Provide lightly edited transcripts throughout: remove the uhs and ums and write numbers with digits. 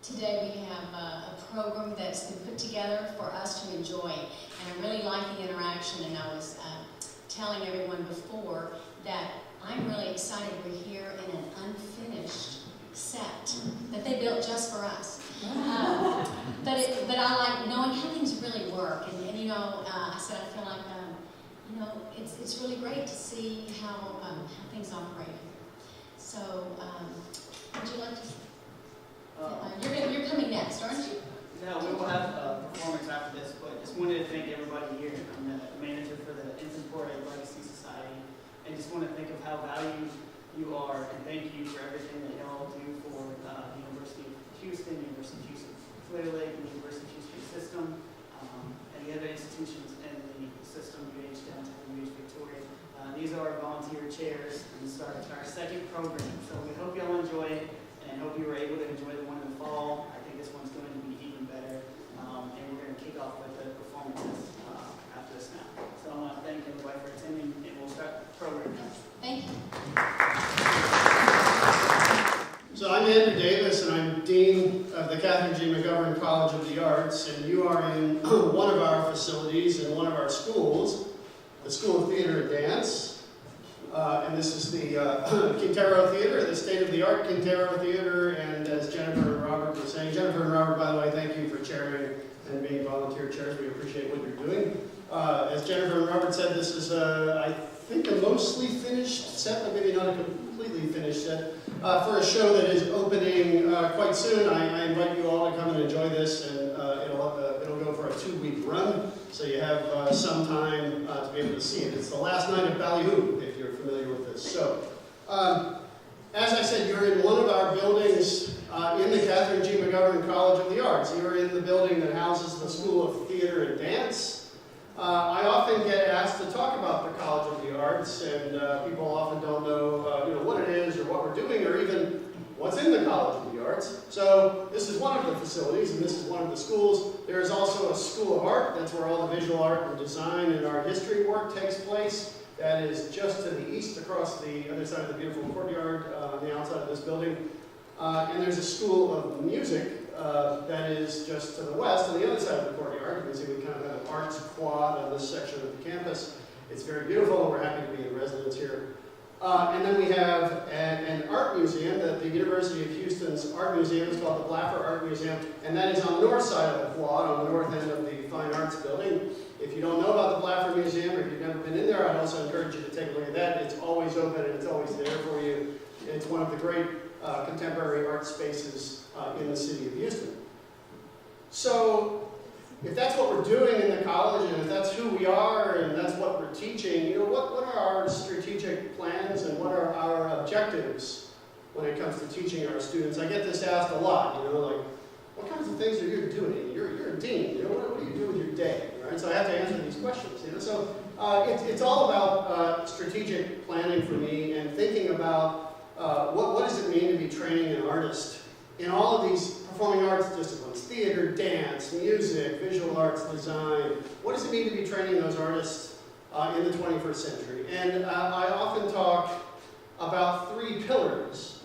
Today we have a program that's been put together for us to enjoy, and I really like the interaction, and I was telling everyone before that I'm really excited we're here in an unfinished set that they built just for us. But I like knowing how things really work, and you know, I said I feel like you know, it's really great to see how things operate. So would you like to? You're coming next, aren't you? No, we will have a performance after this, but just wanted to thank everybody here. I'm the manager for the Infant Port Legacy Society, and just want to think of how valued you are, and thank you for everything that y'all do for the University of Houston, University of Houston Clear Lake, and the University of Houston system, and the other institutions in the system, UH Downtown, UH Victoria. These are our volunteer chairs, and this is our second program, so we hope y'all enjoy it. And hope you were able to enjoy the one in the fall. I think this one's going to be even better. And we're going to kick off with the performances after this now. So I want to thank everybody for attending, and we'll start the program now. Thank you. So I'm Andrew Davis, and I'm Dean of the Catherine G. McGovern College of the Arts, and you are in one of our facilities in one of our schools, the School of Theater and Dance. And this is the Quintero Theater, the state-of-the-art Quintero Theater, and as Jennifer and Robert were saying, Jennifer and Robert, by the way, thank you for chairing and being volunteer chairs. We appreciate what you're doing. As Jennifer and Robert said, this is, I think, a mostly finished set, but maybe not a completely finished set, for a show that is opening quite soon. I invite you all to come and enjoy this, and it'll go for a 2-week run, so you have some time to be able to see it. It's the last night of Ballyhoo, if you're familiar with this. So, as I said, you're in one of our buildings in the Catherine G. McGovern College of the Arts. You're in the building that houses the School of Theater and Dance. I often get asked to talk about the College of the Arts, and people often don't know, what it is or what we're doing, or even what's in the College of the Arts. So this is one of the facilities, and this is one of the schools. There is also a School of Art. That's where all the visual art and design and art history work takes place. That is just to the east, across the other side of the beautiful courtyard on the outside of this building. And there's a School of Music that is just to the west on the other side of the courtyard. You can see we kind of have an arts quad on this section of the campus. It's very beautiful, and we're happy to be in residence here. And then we have an art museum that the University of Houston's art museum is called the Blaffer Art Museum, and that is on the north side of the quad, on the north end of the Fine Arts building. If you don't know about the Blaffer Museum, or if you've never been in there, I'd also encourage you to take a look at that. It's always open, and it's always there for you. It's one of the great contemporary art spaces in the city of Houston. So, if that's what we're doing in the college, and if that's who we are, and that's what we're teaching, what are our strategic plans, and what are our objectives when it comes to teaching our students? I get this asked a lot, like, what kinds of things are you doing? You're a dean, what do you do with your day? Right? So I have to answer these questions. So it's all about strategic planning for me, and thinking about what does it mean to be training an artist in all of these performing arts disciplines: theater, dance, music, visual arts, design. What does it mean to be training those artists in the 21st century? And I often talk about 3 pillars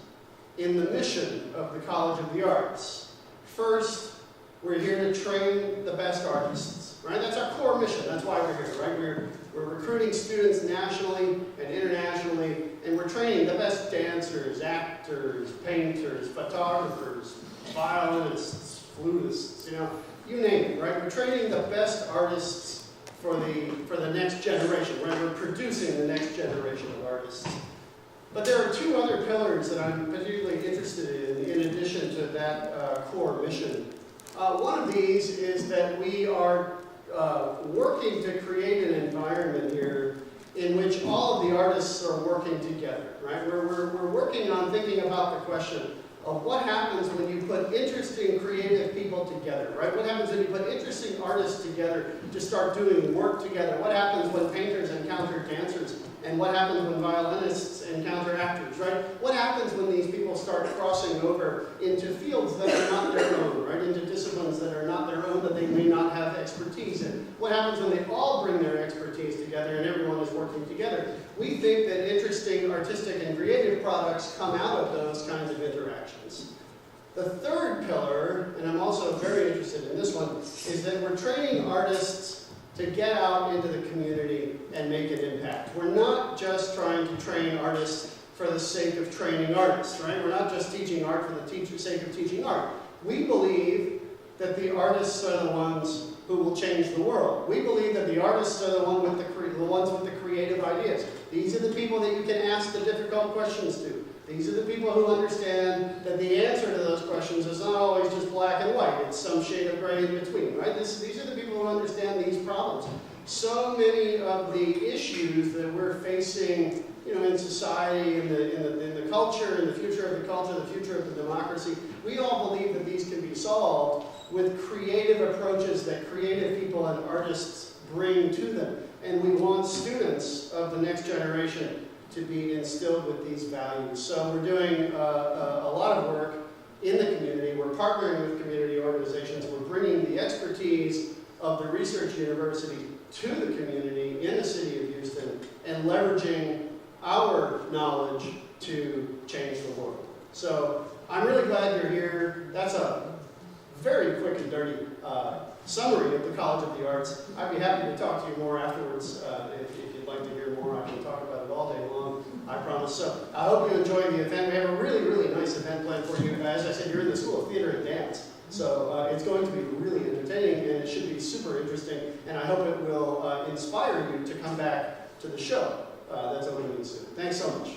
in the mission of the College of the Arts. First, we're here to train the best artists, right? That's our core mission. That's why we're here, right? We're recruiting students nationally and internationally, and we're training the best dancers, actors, painters, photographers, violinists, flutists, you name it, right? We're training the best artists for the next generation, right? We're producing the next generation of artists. But there are 2 other pillars that I'm particularly interested in addition to that core mission. One of these is that we are working to create an environment here in which all of the artists are working together, right? We're working on thinking about the question of what happens when you put interesting, creative people together, right? What happens when you put interesting artists together to start doing work together? What happens when painters encounter dancers? And what happens when violinists encounter actors, right? What happens when these people start crossing over into fields that are not their own, right? Into disciplines that are not their own, that they may not have expertise in? What happens when they all bring their expertise together and everyone is working together? We think that interesting artistic and creative products come out of those kinds of interactions. The third pillar, and I'm also very interested in this one, is that we're training artists to get out into the community and make an impact. We're not just trying to train artists for the sake of training artists, right? We're not just teaching art for the sake of teaching art. We believe that the artists are the ones who will change the world. We believe that the artists are the ones with the creative ideas. These are the people that you can ask the difficult questions to. These are the people who understand that the answer to those questions is not always just black and white. It's some shade of gray in between, right? These are the people who understand these problems. So many of the issues that we're facing, in society, in the culture, in the future of the culture, the future of the democracy, we all believe that these can be solved with creative approaches that creative people and artists bring to them. And we want students of the next generation to be instilled with these values. So we're doing a lot of work in the community. We're partnering with community organizations. We're bringing the expertise of the research university to the community in the city of Houston and leveraging our knowledge to change the world. So I'm really glad you're here. That's a very quick and dirty summary of the College of the Arts. I'd be happy to talk to you more afterwards if you'd like to hear more. I can talk about it all day long, I promise. So I hope you enjoy the event. We have a really, really nice event planned for you. As I said, you're in the School of Theater and Dance. So it's going to be really entertaining, and it should be super interesting. And I hope it will inspire you to come back to the show that's opening soon. Thanks so much.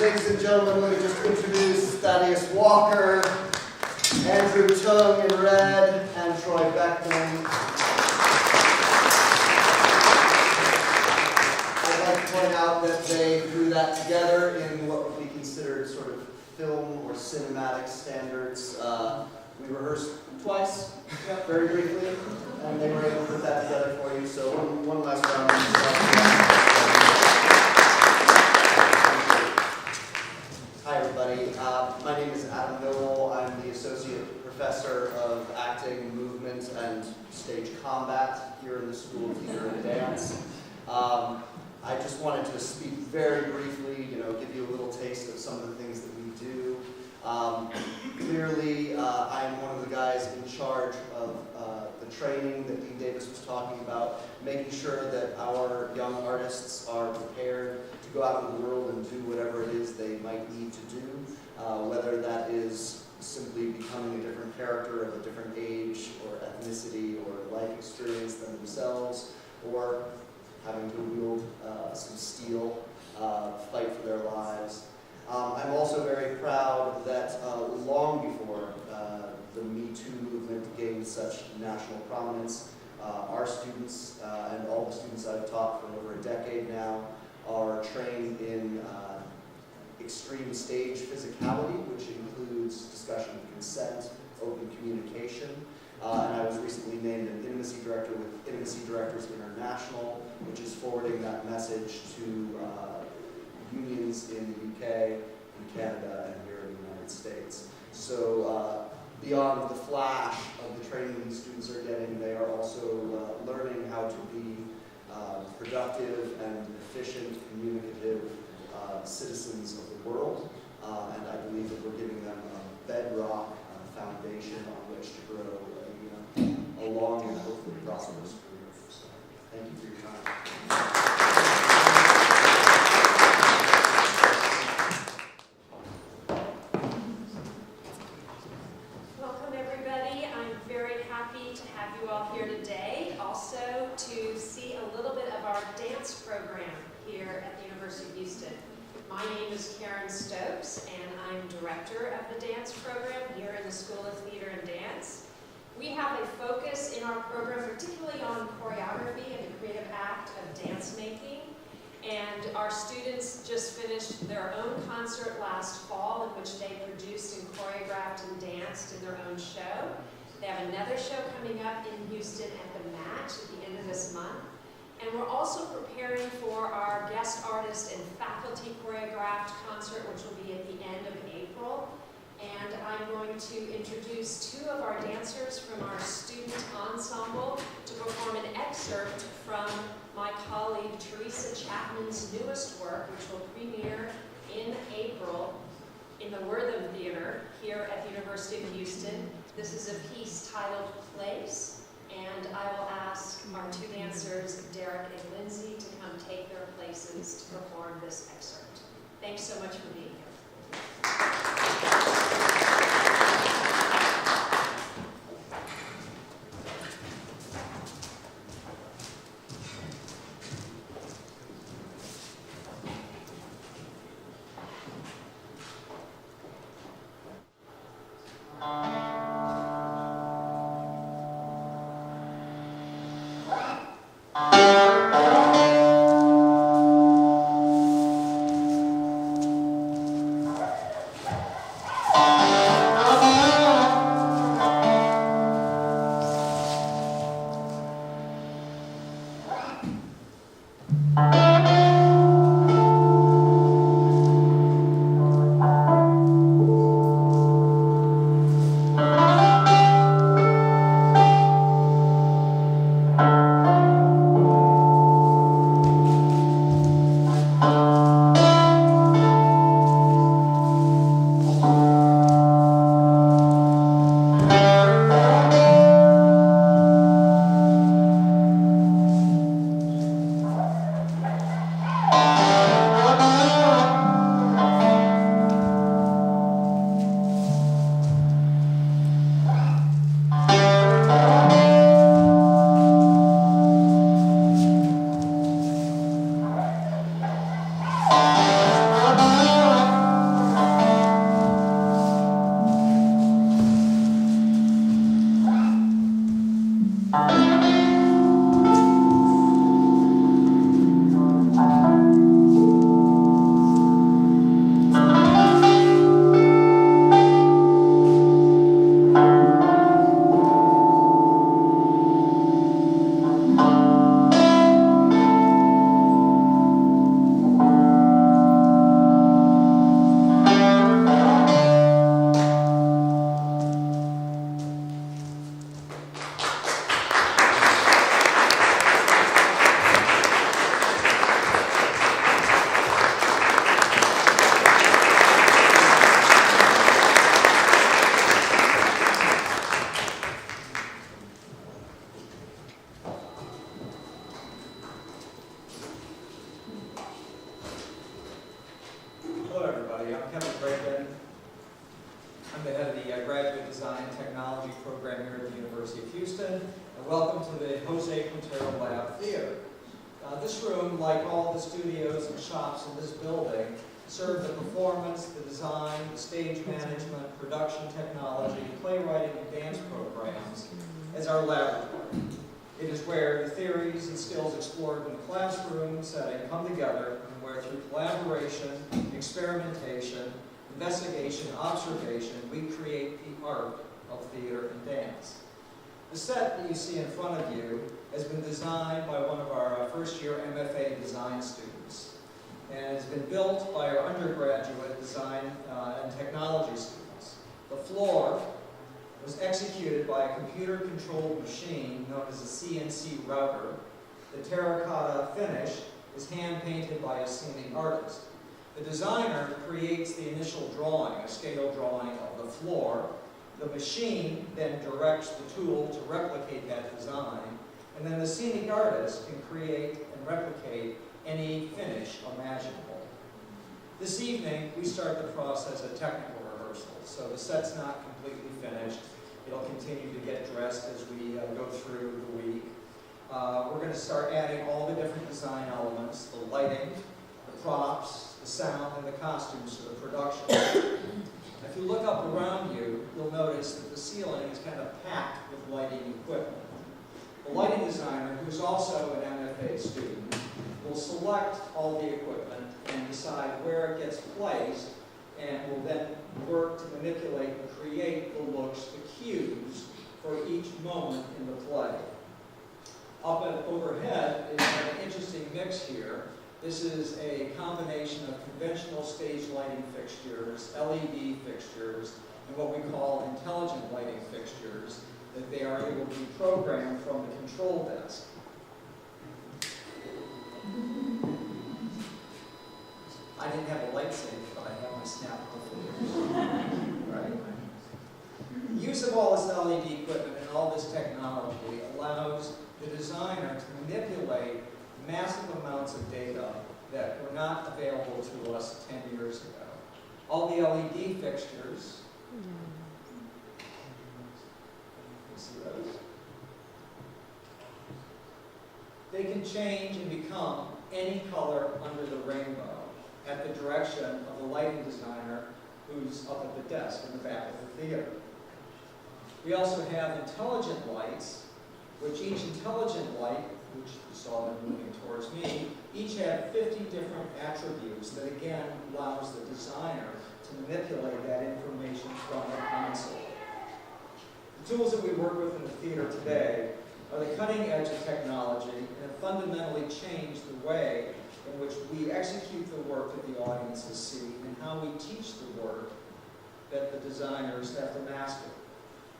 Ladies and gentlemen, let me just introduce Thaddeus Walker, Andrew Tung in red, and Troy Beckman. I'd like to point out that they drew that together in what would be considered sort of film or cinematic standards. We rehearsed twice, very briefly, and they were able to put that together for you. So one last round of applause. Hi everybody, my name is Adam Millwall. I'm the Associate Professor of Acting, Movement, and Stage Combat here in the School of Theater and Dance. I just wanted to speak very briefly, give you a little taste of some of the things that we do. Clearly, I'm one of the guys in charge of the training that Dean Davis was talking about, making sure that our young artists are prepared to go out in the world and do whatever it is they might need to do, whether that is simply becoming a different character of a different age or ethnicity or life experience than themselves, or having to wield some steel, fight for their lives. I'm also very proud that long before the Me Too movement gained such national prominence, our students and all the students I've taught for over a decade now are trained in extreme stage physicality, which includes discussion of consent, open communication. And I was recently named an intimacy director with Intimacy Directors International, which is forwarding that message to unions in the UK, in Canada, and here in the United States. So beyond the flash of the training these students are getting, they are also learning how to be productive and efficient, communicative citizens of the world. And I believe that we're giving them a bedrock foundation on which to grow a long and hopefully prosperous career. So, thank you for your time. Welcome, everybody. I'm very happy to have you all here today. Also, to see a little bit of our dance program here at the University of Houston. My name is Karen Stokes, and I'm director of the dance program here in the School of Theater and Dance. We have a focus in our program, particularly on choreography and the creative act of dance making. And our students just finished their own concert last fall, in which they produced and choreographed and danced in their own show. They have another show coming up in Houston at the Match at the end of this month. And we're also preparing for our guest artist and faculty choreographed concert, which will be at the end of April. And I'm going to introduce two of our dancers from our student ensemble to perform an excerpt from my colleague Teresa Chapman's newest work, which will premiere in April in the Wortham Theater here at the University of Houston. This is a piece titled Place, and I will ask our two dancers, Derek and Lindsay, to come take their places to perform this excerpt. Thanks so much for being here. I'm the head of the Graduate Design and Technology program here at the University of Houston, and welcome to the Jose Quintero Lab Theater. This room, like all the studios and shops in this building, serve the performance, the design, the stage management, production technology, playwriting, and dance programs as our laboratory. It is where the theories and skills explored in the classroom setting come together, and where through collaboration, experimentation, investigation, observation, we create the art of theater and dance. The set that you see in front of you has been designed by one of our first-year MFA design students, and has been built by our undergraduate design and technology students. The floor was executed by a computer-controlled machine known as a CNC router, The terracotta finish is hand-painted by a scenic artist. The designer creates the initial drawing, a scale drawing of the floor. The machine then directs the tool to replicate that design, and then the scenic artist can create and replicate any finish imaginable. This evening, we start the process of technical rehearsal, so the set's not completely finished. It'll continue to get dressed as we go through the week. We're going to start adding all the different design elements, the lighting, the props, the sound, and the costumes to the production. If you look up around you, you'll notice that the ceiling is kind of packed with lighting equipment. The lighting designer, who's also an MFA student, will select all the equipment and decide where it gets placed, and will then work to manipulate and create the looks, the cues, for each moment in the play. Up and overhead is an interesting mix here. This is a combination of conventional stage lighting fixtures, LED fixtures, and what we call intelligent lighting fixtures that they are able to be programmed from the control desk. I didn't have a lightsaber, but I have my snap right? The use of all this LED equipment and all this technology allows the designer to manipulate massive amounts of data that were not available to us 10 years ago. All the LED fixtures, you see those? They can change and become any color under the rainbow at the direction of the lighting designer who's up at the desk in the back of the theater. We also have intelligent lights, which each intelligent light, which you saw them moving towards me, each have 50 different attributes that again allows the designer to manipulate that information from the console. The tools that we work with in the theater today are the cutting edge of technology and have fundamentally changed the way in which we execute the work that the audiences see and how we teach the work that the designers have to master.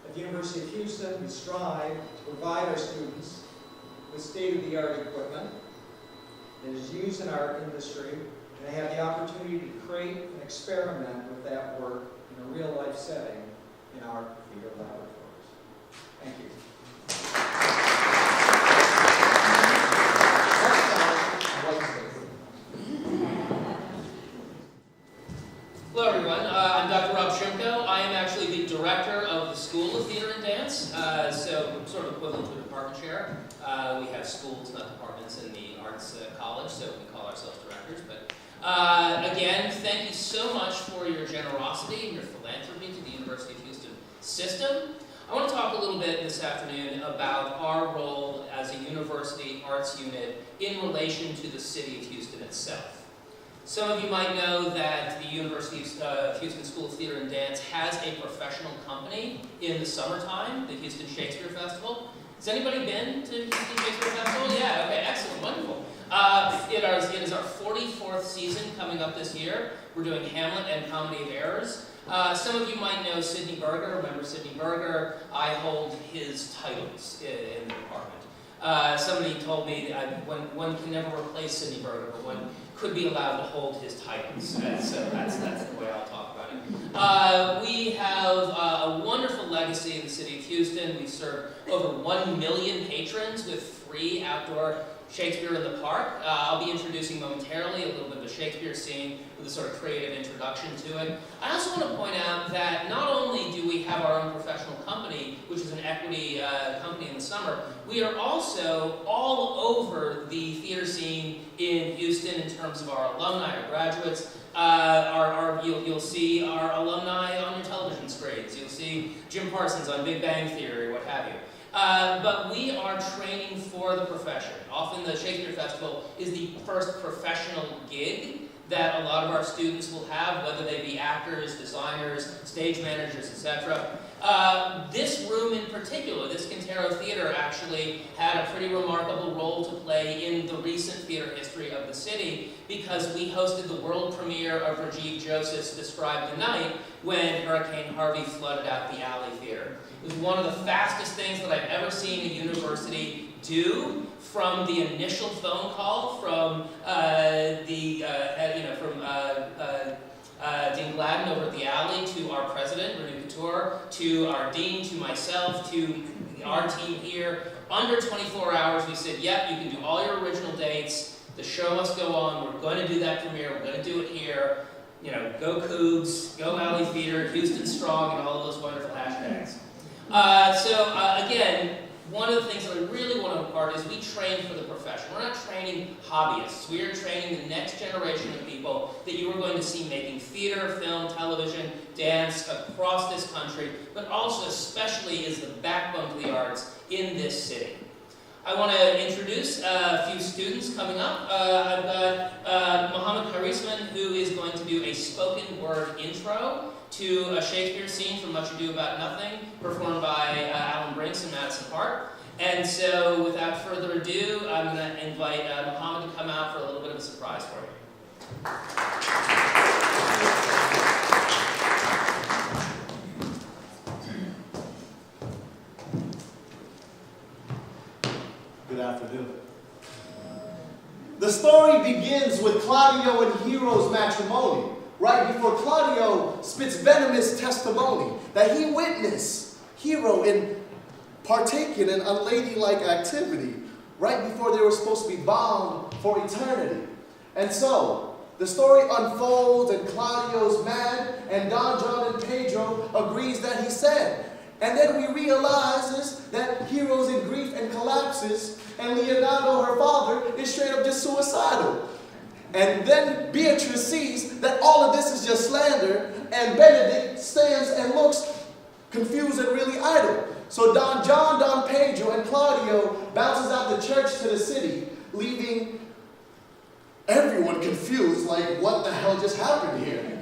At the University of Houston, we strive to provide our students with state-of-the-art equipment that is used in our industry, and they have the opportunity to create and experiment with that work in a real-life setting in our theater laboratories. Thank you. Hello everyone, I'm Dr. Rob Shrimko. I am actually the director of the School of Theater and Dance, so sort of equivalent to a department chair. We have schools, not departments, in the Arts College, so we call ourselves directors. But again, thank you so much for your generosity and your philanthropy to the University of Houston system. I want to talk a little bit this afternoon about our role as a university arts unit in relation to the city of Houston itself. Some of you might know that the University of Houston School of Theater and Dance has a professional company in the summertime, the Houston Shakespeare Festival. Has anybody been to Houston Shakespeare Festival? Yeah, okay, excellent, wonderful. It is our 44th season coming up this year. We're doing Hamlet and Comedy of Errors. Some of you might know Sidney Berger. Remember Sidney Berger? I hold his titles in the department. Somebody told me that one can never replace Sidney Berger, but one could be allowed to hold his titles. So that's the way I'll talk about it. We have a wonderful legacy in the city of Houston. We've served over 1 million patrons with free outdoor Shakespeare in the Park. I'll be introducing momentarily a little bit of the Shakespeare scene with a sort of creative introduction to it. I also want to point out that not only do we have our own professional company, which is an equity company in the summer, we are also all over the theater scene in Houston in terms of our alumni, our graduates. You'll see our alumni on your television screens. You'll see Jim Parsons on Big Bang Theory, what have you. But we are training for the profession. Often the Shakespeare Festival is the first professional gig that a lot of our students will have, whether they be actors, designers, stage managers, etc. This room in particular, this Quintero Theater, actually had a pretty remarkable role to play in the recent theater history of the city because we hosted the world premiere of Rajiv Joseph's Describe the Night when Hurricane Harvey flooded out the Alley Theater. It was one of the fastest things that I've ever seen a university do from the initial phone call from Dean Gladden over at the Alley to our president, Renu Couture, to our dean, to myself, to our team here. Under 24 hours, we said, yep, you can do all your original dates. The show must go on. We're going to do that premiere. We're going to do it here. You know, go Cougs, go Alley Theater, Houston Strong, and all of those wonderful hashtags. Again, one of the things that I really want to impart is we train for the profession. We're not training hobbyists. We are training the next generation of people that you are going to see making theater, film, television, dance across this country, but also especially is the backbone to the arts in this city. I want to introduce a few students coming up. I've got Mohammed Karisman, who is going to do a spoken word intro to a Shakespeare scene from Much Ado About Nothing, performed by Alan Brinks and Madison Hart. And so, without further ado, I'm going to invite Mohammed to come out for a little bit of a surprise for you. Good afternoon. The story begins with Claudio and Hero's matrimony. Right before Claudio spits venomous testimony that he witnessed Hero in partaking in unladylike activity right before they were supposed to be bound for eternity. And so, the story unfolds and Claudio's mad and Don John and Pedro agrees that he said. And then we realize that Hero's in grief and collapses and Leonardo, her father, is straight up just suicidal. And then Beatrice sees that all of this is just slander, and Benedict stands and looks confused and really idle. So Don John, Don Pedro, and Claudio bounces out the church to the city, leaving everyone confused, like what the hell just happened here?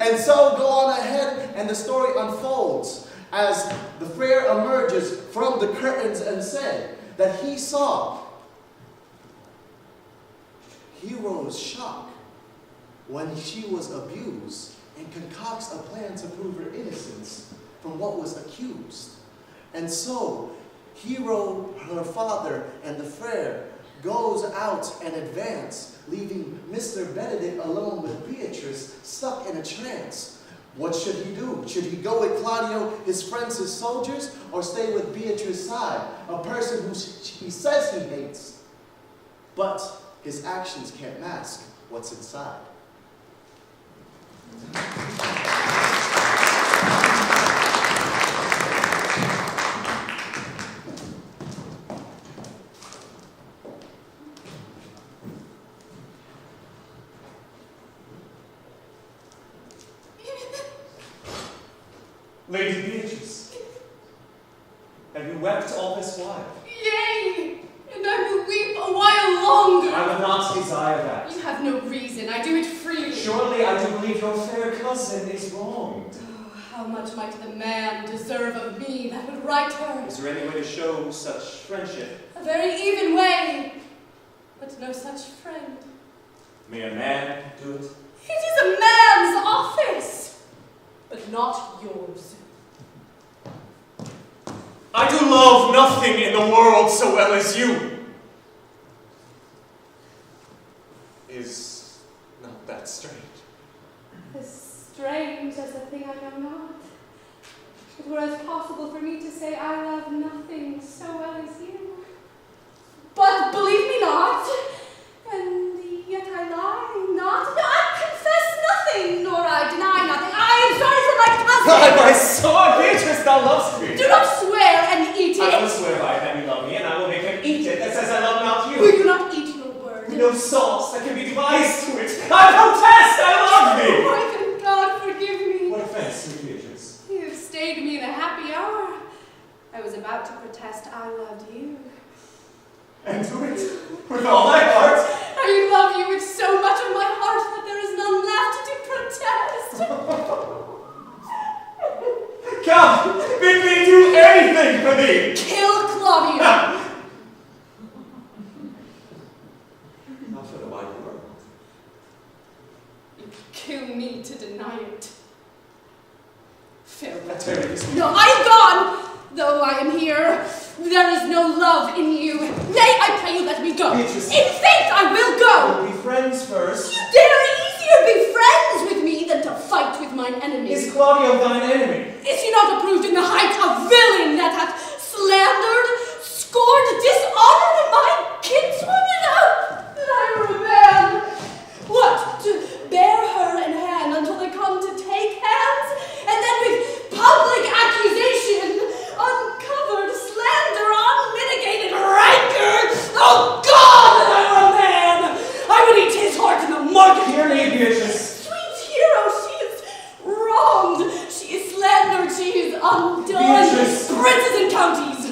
And so go on ahead, and the story unfolds as the friar emerges from the curtains and said that he saw Hero's shock when she was abused and concocts a plan to prove her innocence from what was accused. And so, Hero, her father, and the friar goes out and advance, leaving Mr. Benedict alone with Beatrice, stuck in a trance. What should he do? Should he go with Claudio, his friends, his soldiers, or stay with Beatrice's side, a person who he says he hates, but his actions can't mask what's inside? Lady Beatrice, have you wept all this while? Yea, and I will weep a while longer. I will not desire that. You have no reason, I do it freely. Surely I do believe your fair cousin is wronged. Oh, how much might the man deserve of me that would right her? Is there any way to show such friendship? A very even way, but no such friend. May a man do it? It is a man's office, but not yours. I do love nothing in the world so well as you. Is not that strange? As strange as a thing I know not. It were as possible for me to say I love nothing so well as you. But believe me not, and yet I lie not. I confess nothing, nor I deny nothing. I am sorry for my cousin. By my sword, Beatrice, thou lovest me. Do not swear and eat it. I will swear by him you love me, and I will make him eat it that says I love not you. Will you not eat your word? With no sauce that can be devised to it. I protest, I love thee. Why can God forgive me? What offense, sweet Beatrice? You have stayed me in a happy hour. I was about to protest I loved you. And do it with all thy heart. I love you with so much of my heart that there is none left to protest. Come, bid me do anything for thee. Kill Claudio. Not for the wide world. You kill me to deny it. Farewell. That tarry is No, I am gone. Though I am here, there is no love in you. Nay, I pray you let me go. Beatrice. In faith, I will go. We'll be friends first. You dare easier be friends with me than to fight with mine enemies. Is Claudio thine enemy? Is he not approved in the height a villain that hath slandered, scorned, dishonored my kinswoman? That I were a man. What, to bear her in hand until they come to take hands, and then with public accusation, uncovered slander, unmitigated rancor? Oh God, that I were a man! I would eat his heart in the market. Hear me, Beatrice. Sweet hero, she is wronged, she is slandered, she is undone. Beatrice. Princes and counties,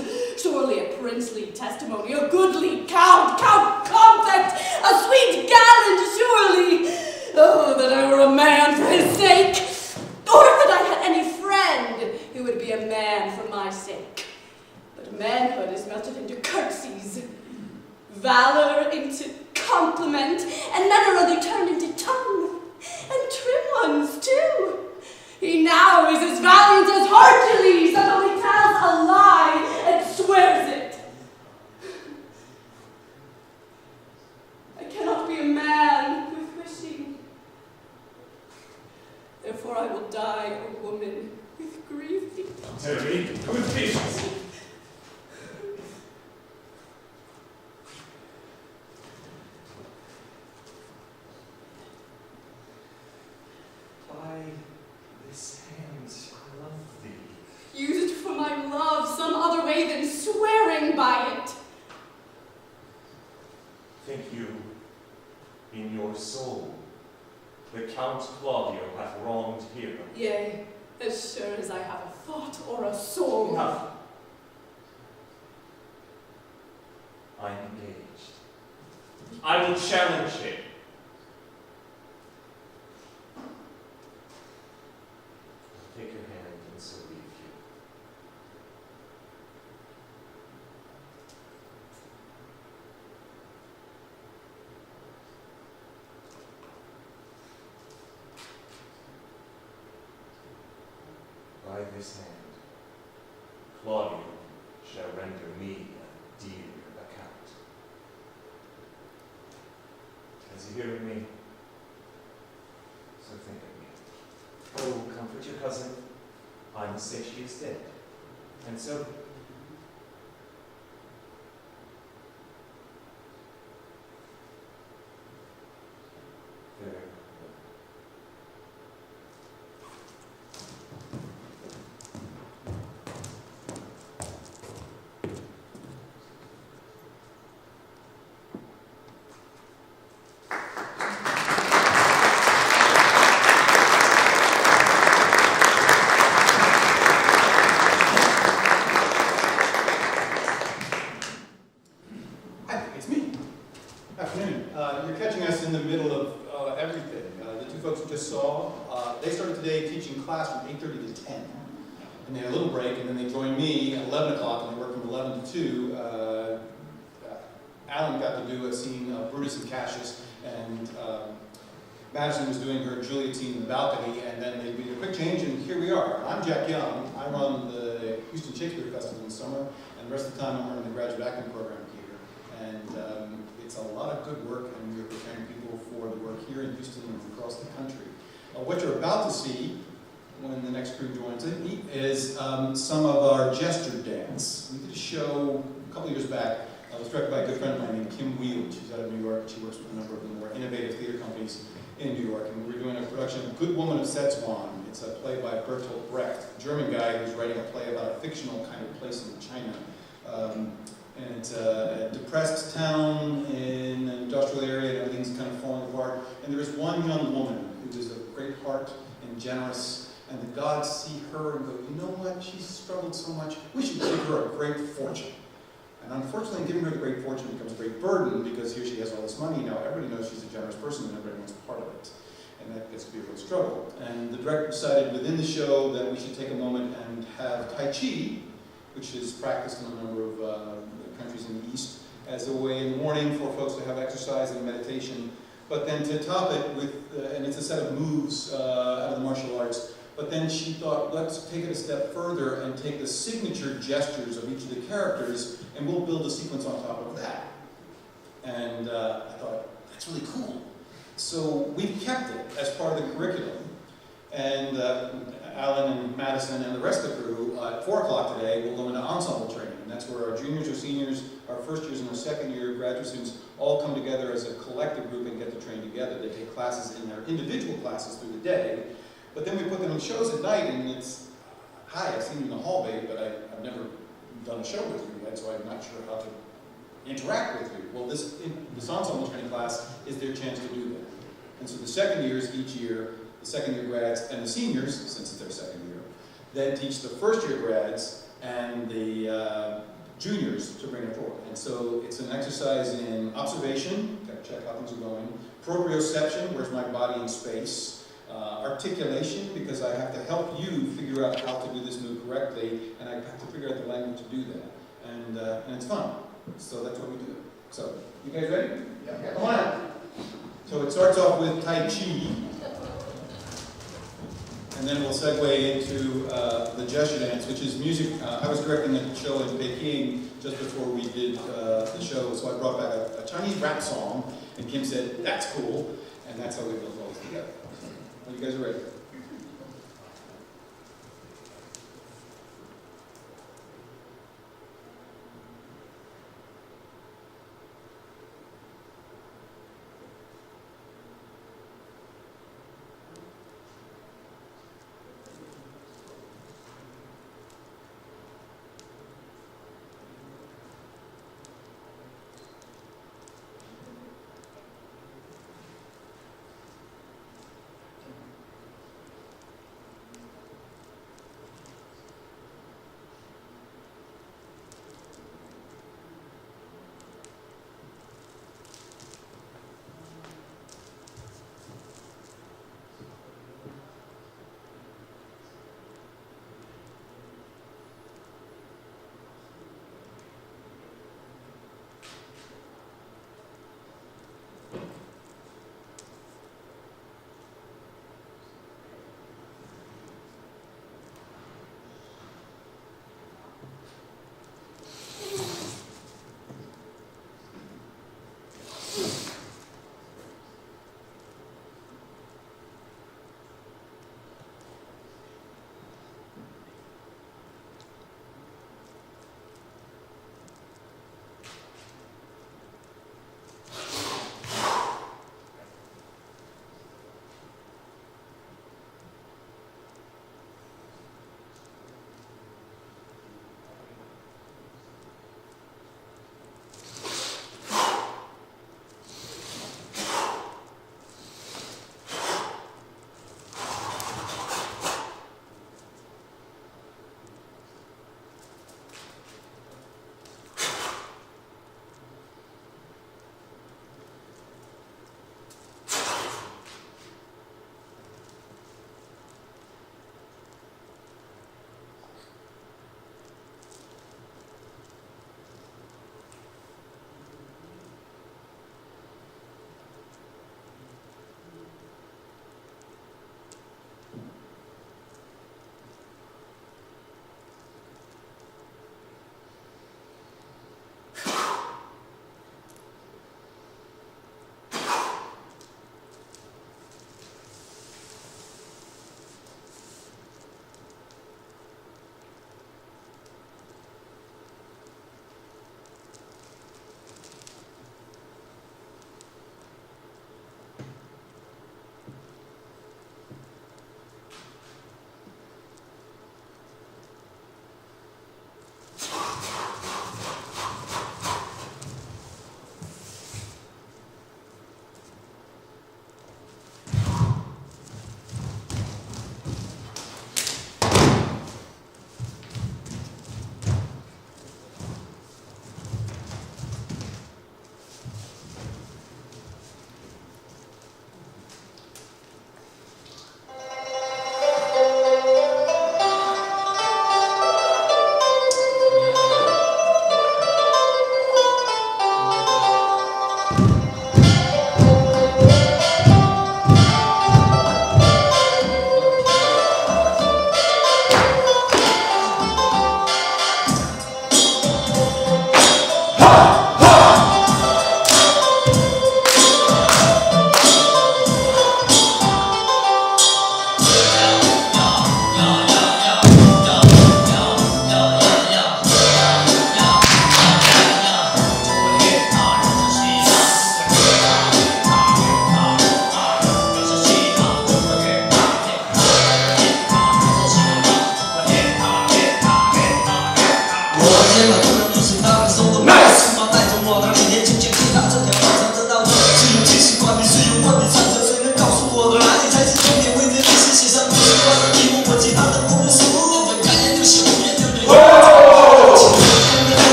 surely a princely testimony, a goodly count compact, a sweet gallant, surely. Oh, that I were a man for his sake, or that I had any friend who would be a man for my sake. But manhood is melted into curtsies, valor into compliment, and mannerly turned into tongue, and trim ones too. He now is as valiant as Hercules, although he tells a lie and swears it. I cannot be a man with wishing. Therefore I will die a woman with grieving. Terry, with patience. By this hand I love thee. Use it for my love some other way than swearing by it. Think you, in your soul, the Count Claudio hath wronged Hero? Yea, as sure as I have a thought or a soul. Enough. I am engaged. I will challenge him. Take your hand and so leave you. By this hand, Claudio shall render me a dear account. As you hear of me, so think of me. Oh, comfort your cousin. I must say she is dead. And so, farewell. I think it's me. Afternoon. You're catching us in the middle of everything. The two folks you just saw, they started today teaching class from 8:30 to 10. And they had a little break, and then they joined me at 11 o'clock, and they worked from 11 to 2. Alan got to do a scene of Brutus and Cassius, and Madison was doing her Juliet scene in the balcony, and then they did a quick change, and here we are. I'm Jack Young. I run the Houston Shakespeare Festival in the summer, and the rest of the time I'm running the graduate acting program here. And it's a lot of good work, and we're preparing people for the work here in Houston and across the country. What you're about to see, when the next crew joins it, is some of our gesture dance. We did a show a couple years back. It was directed by a good friend of mine named Kim Wheel. She's out of New York. She works with a number of the more innovative theater companies in New York. And we're doing a production of Good Woman of Szechuan. It's a play by Bertolt Brecht, a German guy who's writing a play about a fictional kind of place in China. And it's a depressed town in an industrial area, and everything's kind of falling apart. And there is one young woman who is of great heart and generous, and the gods see her and go, you know what, she's struggled so much, we should give her a great fortune. And unfortunately, giving her the great fortune becomes a great burden, because here she has all this money. Now everybody knows she's a generous person, and everybody wants part of it. And that gets to be a real struggle. And the director decided within the show that we should take a moment and have Tai Chi, which is practiced in a number of countries in the East, as a way in the morning for folks to have exercise and meditation, but then to top it with, and it's a set of moves out of the martial arts, But then she thought, let's take it a step further and take the signature gestures of each of the characters, and we'll build a sequence on top of that. And I thought, that's really cool. So we've kept it as part of the curriculum. And Alan and Madison and the rest of the crew, at 4 o'clock today, will go into ensemble training. And that's where our juniors or seniors, our first years and our second year graduate students all come together as a collective group and get to train together. They take classes in their individual classes through the day, but then we put them in shows at night, and it's, hi, I've seen you in the hallway, but I've never done a show with you yet, so I'm not sure how to interact with you. Well, this ensemble training class is their chance to do that. And so the second years each year, the second year grads and the seniors, since it's their second year, then teach the first year grads and the juniors to bring it forward. And so it's an exercise in observation, got to check how things are going, proprioception, where's my body in space, articulation, because I have to help you figure out how to do this move correctly, and I have to figure out the language to do that. And it's fun. So that's what we do. So, you guys ready? Yeah. Come on out. So it starts off with Tai Chi, and then we'll segue into the gesture dance, which is music. I was directing a show in Peking just before we did the show, so I brought back a Chinese rap song, and Kim said, that's cool, and that's how we built all this together. Well, you guys are ready?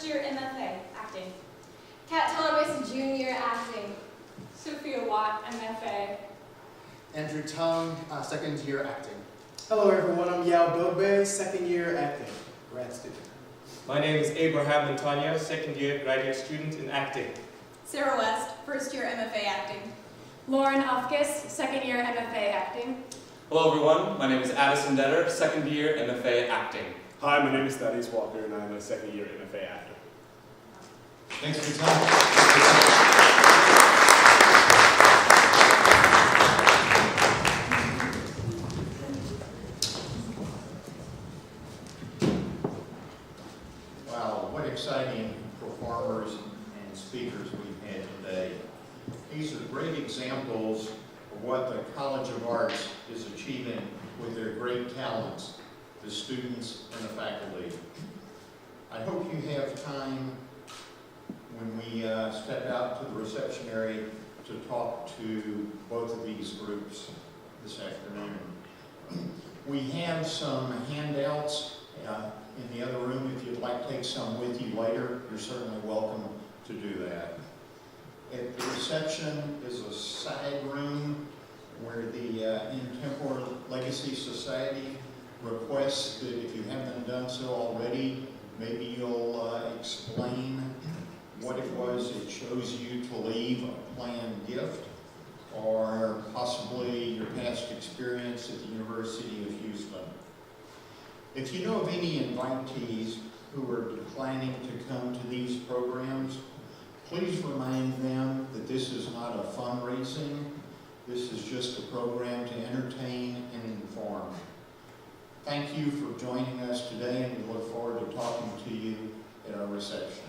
first year MFA, acting. Kat Thomas, junior, acting. Sophia Watt, MFA. Andrew Tung, second year acting. Hello everyone, I'm Yao Dogbe, second year acting, grad student. My name is Abraham Montano, second year graduate student in acting. Sarah West, first year MFA, acting. Lauren Ofkis, second year MFA, acting. Hello everyone, my name is Addison Detter, second year MFA acting. Hi, my name is Thaddeus Walker and I'm a second year MFA actor. Thanks for your time. Wow, what exciting performers and speakers we've had today. These are great examples of what the College of Arts is achieving with their great talents, the students and the faculty. I hope you have time when we step out to the reception area to talk to both of these groups this afternoon. We have some handouts in the other room. If you'd like to take some with you later, you're certainly welcome to do that. At the reception is a side room where the In-Tempore Legacy Society requests that if you haven't done so already, maybe you'll explain what it was it chose you to leave a planned gift, or possibly your past experience at the University of Houston. If you know of any invitees who are declining to come to these programs, please remind them that this is not a fundraising. This is just a program to entertain and inform. Thank you for joining us today, and we look forward to talking to you at our reception.